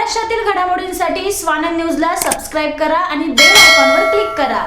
महाराष्ट्रातील घडामोडींसाठी स्वानंद न्यूजला सबस्क्राइब करा आणि बेल आयकॉनवर क्लिक करा।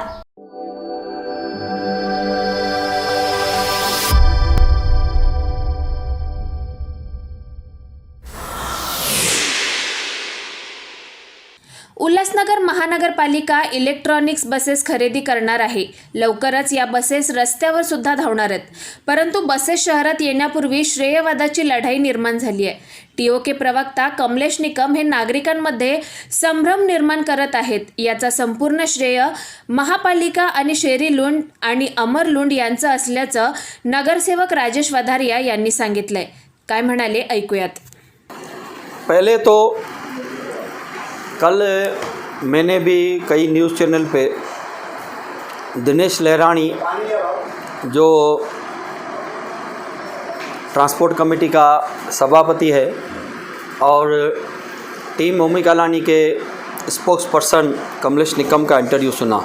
उल्हासनगर महानगरपालिका इलेक्ट्रॉनिक्स बसेस खरेदी करणार आहे। लवकरच या बसेस रस्त्यावर सुद्धा धावणार आहेत। परंतु बसेस शहरात येण्यापूर्वी श्रेयवादाची लढाई निर्माण झाली आहे। टीओके प्रवक्ता कमलेश निकम हे नागरिकांमध्ये संभ्रम निर्माण करत आहेत। याचा संपूर्ण श्रेय महापालिका आणि शेरी लुंड आणि अमर लुंड यांचं असल्याचं नगरसेवक राजेश वधारिया यांनी सांगितलंय। काय म्हणाले ऐकूयात। पहले तो कल मैंने भी कई न्यूज़ चैनल पे दिनेश लहरानी जो ट्रांसपोर्ट कमेटी का सभापति है और टीम मोमी कालानी के स्पोक्स पर्सन कमलेश निकम का इंटरव्यू सुना।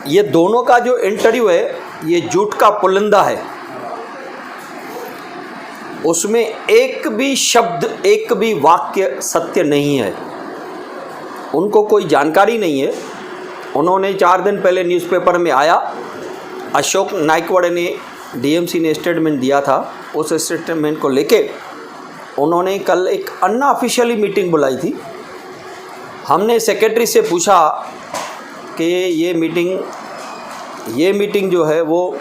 ये दोनों का जो इंटरव्यू है ये झूठ का पुलिंदा है। उसमें एक भी शब्द एक भी वाक्य सत्य नहीं है। उनको कोई जानकारी नहीं है। उन्होंने 4 दिन पहले न्यूज़पेपर में आया, अशोक नाइकवाड़े ने डीएमसी ने स्टेटमेंट दिया था। उस स्टेटमेंट को लेके उन्होंने कल एक अनऑफिशियली मीटिंग बुलाई थी। हमने सेक्रेटरी से पूछा कि ये मीटिंग जो है वो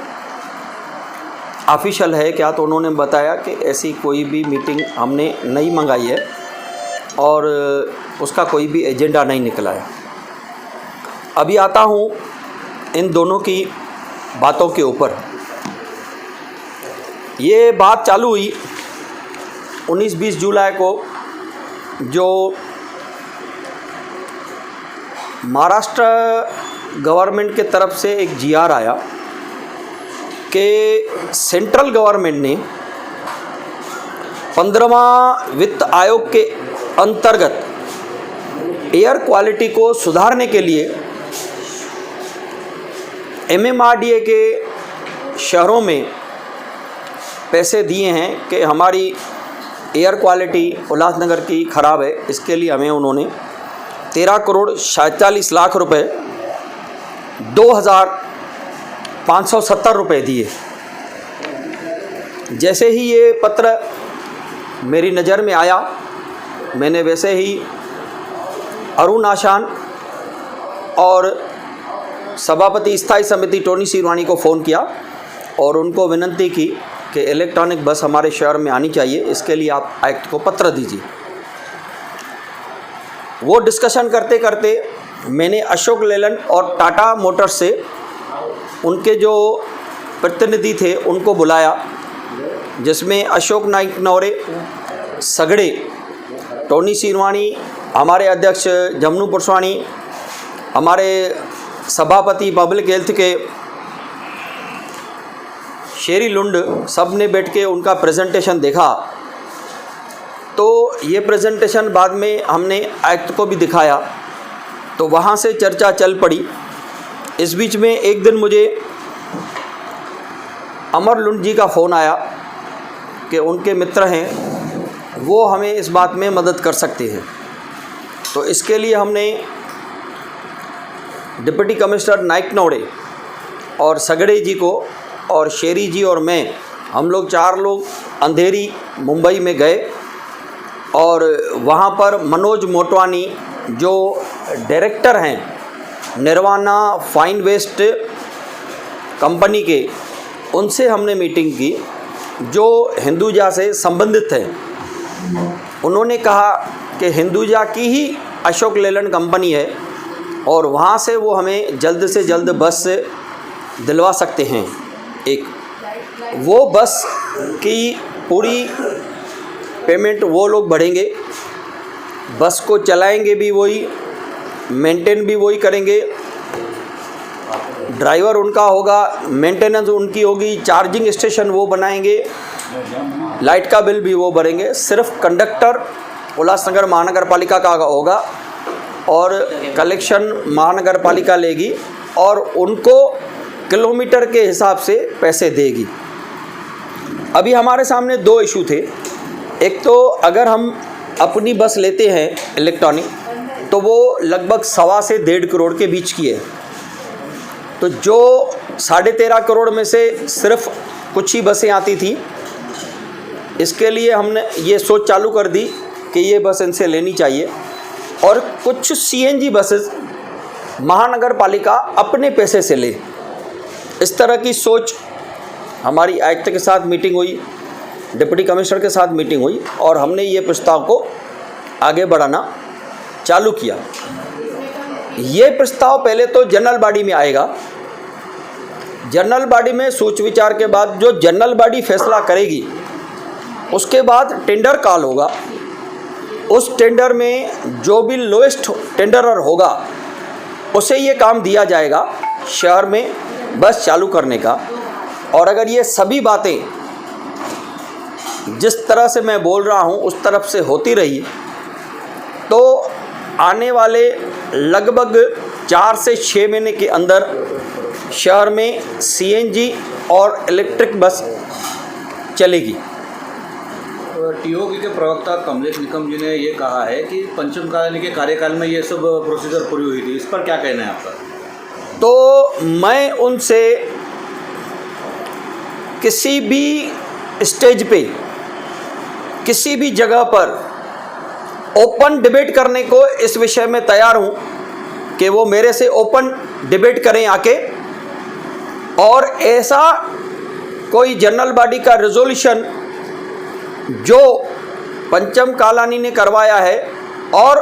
ऑफिशियल है क्या, तो उन्होंने बताया कि ऐसी कोई भी मीटिंग हमने नहीं मंगाई है और उसका कोई भी एजेंडा नहीं निकला है। अभी आता हूँ इन दोनों की बातों के ऊपर। ये बात चालू हुई 19-20 जुलाई को, जो महाराष्ट्र गवर्नमेंट के तरफ से एक जीआर आया कि सेंट्रल गवर्नमेंट ने 15वां वित्त आयोग के अंतर्गत एयर क्वालिटी को सुधारने के लिए एमएमआरडीए के शहरों में पैसे दिए हैं कि हमारी एयर क्वालिटी उल्लासनगर की ख़राब है। इसके लिए हमें उन्होंने 13 करोड़ 47 लाख रुपए 2,570 रुपये दिए। जैसे ही ये पत्र मेरी नज़र में आया, मैंने वैसे ही अरुण आशान और सभापति स्थायी समिति टोनी सिरवानी को फ़ोन किया और उनको विनती की कि इलेक्ट्रॉनिक बस हमारे शहर में आनी चाहिए, इसके लिए आप एक्ट को पत्र दीजिए। वो डिस्कशन करते करते मैंने अशोक लेलैंड और टाटा मोटर्स से उनके जो प्रतिनिधि थे उनको बुलाया, जिसमें अशोक नाइकनौरे, सगड़े, टोनी सिरवानी, हमारे अध्यक्ष जमनू पुरस्वाणी, हमारे सभापति पब्लिक हेल्थ के शेरी लुंड, सब ने बैठ के उनका प्रेजेंटेशन देखा। तो ये प्रेजेंटेशन बाद में हमने एक्ट को भी दिखाया, तो वहाँ से चर्चा चल पड़ी। इस बीच में एक दिन मुझे अमर लुंड जी का फ़ोन आया कि उनके मित्र हैं, वो हमें इस बात में मदद कर सकते हैं। तो इसके लिए हमने डिप्टी कमिश्नर नाइकनौड़े और सगड़े जी को और शेरी जी और मैं, हम लोग 4 लोग अंधेरी मुंबई में गए और वहाँ पर मनोज मोटवानी जो डायरेक्टर हैं निर्वाणा फाइन वेस्ट कंपनी के, उनसे हमने मीटिंग की जो हिंदुजा से संबंधित है। उन्होंने कहा कि हिंदुजा की ही अशोक लेलैंड कंपनी है और वहाँ से वो हमें जल्द से जल्द बस दिलवा सकते हैं। एक वो बस की पूरी पेमेंट वो लोग भरेंगे, बस को चलाएंगे भी वही, मेंटेन भी वही करेंगे, ड्राइवर उनका होगा, मेंटेनेंस उनकी होगी, चार्जिंग स्टेशन वो बनाएंगे, लाइट का बिल भी वो भरेंगे। सिर्फ कंडक्टर उल्लासनगर महानगर पालिका का होगा और कलेक्शन महानगर पालिका लेगी और उनको किलोमीटर के हिसाब से पैसे देगी। अभी हमारे सामने 2 इशू थे। एक तो अगर हम अपनी बस लेते हैं इलेक्ट्रॉनिक, तो वो लगभग 1.25 से 1.5 करोड़ के बीच की है। तो जो 13.5 करोड़ में से सिर्फ कुछ ही बसें आती थी, इसके लिए हमने ये सोच चालू कर दी कि ये बस इनसे लेनी चाहिए और कुछ CNG बसेस महानगर पालिका अपने पैसे से ले। इस तरह की सोच हमारी आयुक्त के साथ मीटिंग हुई, डिप्टी कमिश्नर के साथ मीटिंग हुई और हमने ये प्रस्ताव को आगे बढ़ाना चालू किया। ये प्रस्ताव पहले तो जनरल बॉडी में आएगा। जनरल बॉडी में सोच विचार के बाद जो जनरल बॉडी फैसला करेगी, उसके बाद टेंडर कॉल होगा। उस टेंडर में जो भी लोएस्ट टेंडरर होगा उसे ये काम दिया जाएगा शहर में बस चालू करने का। और अगर ये सभी बातें जिस तरह से मैं बोल रहा हूँ उस तरफ से होती रही, तो आने वाले लगभग 4 से 6 महीने के अंदर शहर में CNG और इलेक्ट्रिक बस चलेगी। TOK के प्रवक्ता कमलेश निकम जी ने ये कहा है कि पंचम कालानी के कार्यकाल में ये सब प्रोसीजर पूरी हुई थी। इस पर क्या कहना है आपका? तो मैं उनसे किसी भी स्टेज पे, किसी भी जगह पर ओपन डिबेट करने को इस विषय में तैयार हूँ कि वो मेरे से ओपन डिबेट करें आके, और ऐसा कोई जनरल बॉडी का रेजोल्यूशन जो पंचम कालानी ने करवाया है और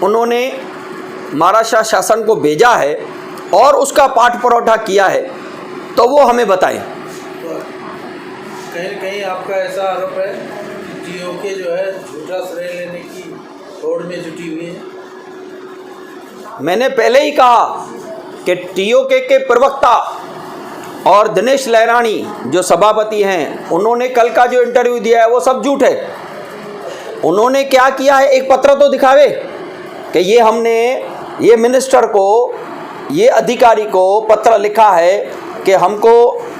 उन्होंने महाराष्ट्र शासन को भेजा है और उसका पाठ परोठा किया है, तो वो हमें बताएं। कहीं न कहीं आपका ऐसा आरोप है कि TOK जो है झूठा श्रेय लेने की होड़ में जुटी हुई है। मैंने पहले ही कहा कि TOK के प्रवक्ता और दिनेश लहरानी जो सभापति हैं, उन्होंने कल का जो इंटरव्यू दिया है वो सब झूठ है। उन्होंने क्या किया है, एक पत्र तो दिखावे कि ये हमने ये मिनिस्टर को, ये अधिकारी को पत्र लिखा है कि हमको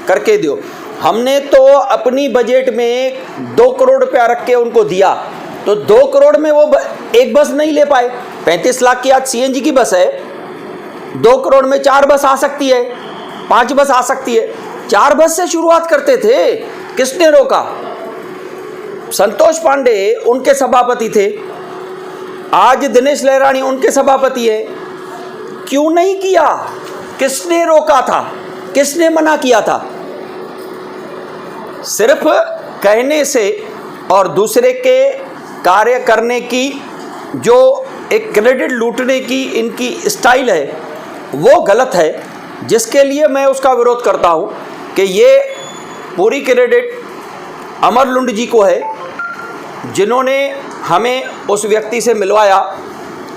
करके दो। हमने तो अपनी बजट में 2 करोड़ रुपया रख के उनको दिया, तो 2 करोड़ में वो एक बस नहीं ले पाए। 35 लाख की आज CNG की बस है, 2 करोड़ में 4 बस आ सकती है, 5 बस आ सकती है। 4 बस से शुरुआत करते थे, किसने रोका? संतोष पांडे उनके सभापति थे, आज दिनेश लहरानी उनके सभापति है। क्यों नहीं किया? किसने रोका था? किसने मना किया था? सिर्फ कहने से और दूसरे के कार्य करने की जो एक क्रेडिट लूटने की इनकी स्टाइल है, वो गलत है, जिसके लिए मैं उसका विरोध करता हूँ कि ये पूरी क्रेडिट अमर लुंड जी को है, जिन्होंने हमें उस व्यक्ति से मिलवाया।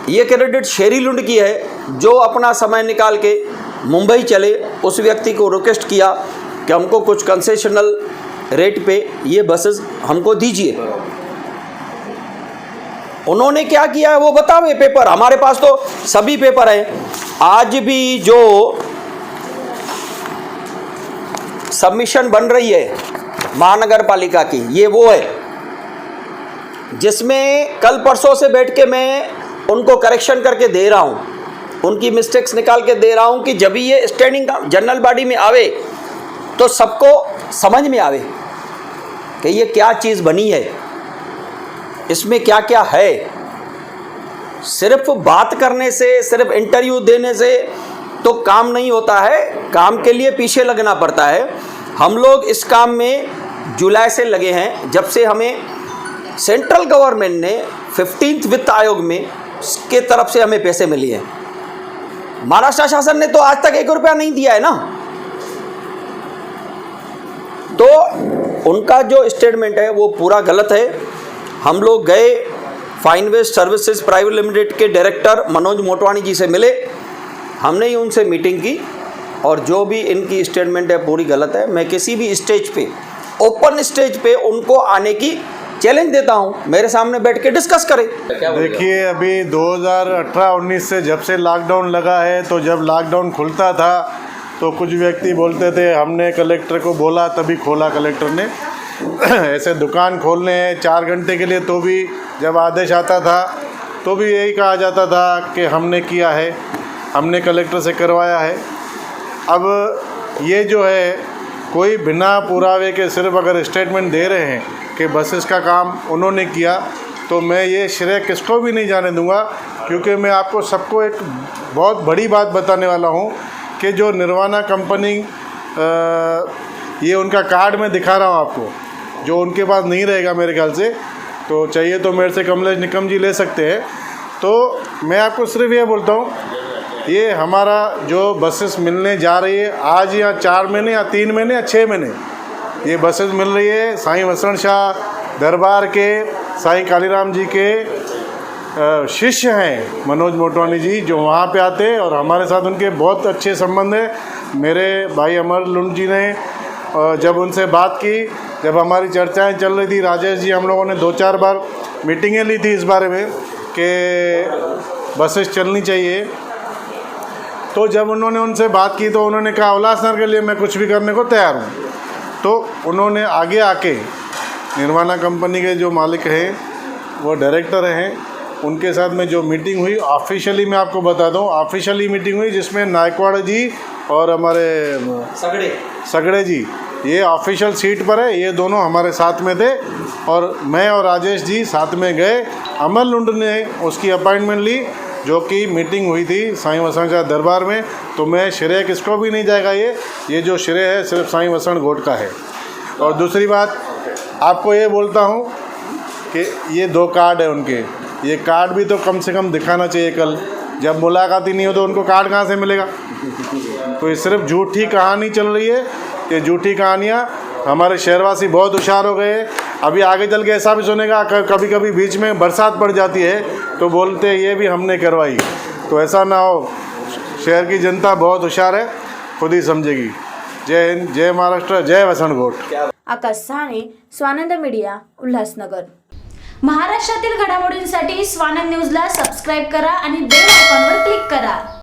ये क्रेडिट शेरी लुंड की है, जो अपना समय निकाल के मुंबई चले, उस व्यक्ति को रिक्वेस्ट किया कि हमको कुछ कंसेशनल रेट पे ये बसेस हमको दीजिए। उन्होंने क्या किया है वो बतावे पेपर, हमारे पास तो सभी पेपर हैं। आज भी जो सबमिशन बन रही है महानगर पालिका की, ये वो है जिसमें कल परसों से बैठ के मैं उनको करेक्शन करके दे रहा हूँ, उनकी मिस्टेक्स निकाल के दे रहा हूँ कि जब भी ये स्टैंडिंग जनरल बॉडी में आवे तो सबको समझ में आवे कि ये क्या चीज़ बनी है, इसमें क्या क्या है। सिर्फ बात करने से, सिर्फ इंटरव्यू देने से तो काम नहीं होता है, काम के लिए पीछे लगना पड़ता है। हम लोग इस काम में जुलाई से लगे हैं, जब से हमें सेंट्रल गवर्नमेंट ने 15th वित्त आयोग में के तरफ से हमें पैसे मिले हैं। महाराष्ट्र शासन ने तो आज तक 1 रुपया नहीं दिया है ना। तो उनका जो स्टेटमेंट है वो पूरा गलत है। हम लोग गए, Fine West Services Private Limited के डायरेक्टर मनोज मोटवानी जी से मिले, हमने ही उनसे मीटिंग की और जो भी इनकी स्टेटमेंट है पूरी गलत है। मैं किसी भी स्टेज पे, ओपन स्टेज पे उनको आने की चैलेंज देता हूं, मेरे सामने बैठ के डिस्कस करें। देखिए, अभी 2018-19 से जब से लॉकडाउन लगा है, तो जब लॉकडाउन खुलता था तो कुछ व्यक्ति बोलते थे हमने कलेक्टर को बोला तभी खोला कलेक्टर ने। ऐसे दुकान खोलने हैं 4 घंटे के लिए, तो भी जब आदेश आता था तो भी यही कहा जाता था कि हमने किया है, हमने कलेक्टर से करवाया है। अब ये जो है कोई बिना पुरावे के सिर्फ अगर स्टेटमेंट दे रहे हैं कि बसेस का काम उन्होंने किया, तो मैं ये श्रेय किसको भी नहीं जाने दूंगा, क्योंकि मैं आपको सबको एक बहुत बड़ी बात बताने वाला हूँ कि जो निर्वाणा कंपनी, ये उनका कार्ड मैं दिखा रहा हूँ आपको, जो उनके पास नहीं रहेगा मेरे ख्याल से, तो चाहिए तो मेरे से कमलेश निकम जी ले सकते हैं। तो मैं आपको सिर्फ ये बोलता हूँ, ये हमारा जो बसेस मिलने जा रही है आज या 4 महीने या 3 महीने या 6 महीने ये बसेस मिल रही है। साईं वसण शाह दरबार के साईं कालीराम जी के शिष्य हैं मनोज मोटवानी जी, जो वहाँ पे आते हैं और हमारे साथ उनके बहुत अच्छे संबंध है। मेरे भाई अमर लुंड जी ने जब उनसे बात की, जब हमारी चर्चाएं चल रही थी, राजेश जी, हम लोगों ने 2-4 बार मीटिंगें ली थी इस बारे में कि बसेस चलनी चाहिए। तो जब उन्होंने उनसे बात की तो उन्होंने कहा उल्लासनगर के लिए मैं कुछ भी करने को तैयार हूँ। तो उन्होंने आगे आके निर्वाणा कंपनी के जो मालिक हैं, वो डायरेक्टर हैं, उनके साथ में जो मीटिंग हुई ऑफिशियली, मैं आपको बता दूं, ऑफिशियली मीटिंग हुई जिसमें नायकवाड़ जी और हमारे सगड़े जी, ये ऑफिशियल सीट पर है, ये दोनों हमारे साथ में थे और मैं और राजेश जी साथ में गए। अमर लुंड ने उसकी अपॉइंटमेंट ली, जो कि मीटिंग हुई थी साईं वसण शाह दरबार में। तो मैं श्रेय किसको भी नहीं जाएगा, ये जो श्रेय है सिर्फ साईं वसण घोट का है। और दूसरी बात आपको ये बोलता हूँ कि ये 2 कार्ड है उनके, ये कार्ड भी तो कम से कम दिखाना चाहिए। कल जब मुलाकात ही नहीं हो तो उनको कार्ड कहाँ से मिलेगा? तो ये सिर्फ झूठी कहानी चल रही है। ये झूठी कहानियाँ, हमारे शहरवासी बहुत होशियार हो गए। अभी आगे चल के ऐसा भी सुनेगा, कभी कभी बीच में बरसात पड़ जाती है तो बोलते हैं ये भी हमने करवाई। तो ऐसा ना हो, शहर की जनता बहुत होशियार है, खुद ही समझेगी। जय हिंद, जय महाराष्ट्र, जय वसण घोट। आकाश साने, स्वानंद मीडिया, उल्हासनगर। महाराष्ट्रातील घडामोडींसाठी स्वानंद न्यूजला सबस्क्राईब करा आणि बेल आयकॉनवर क्लिक करा।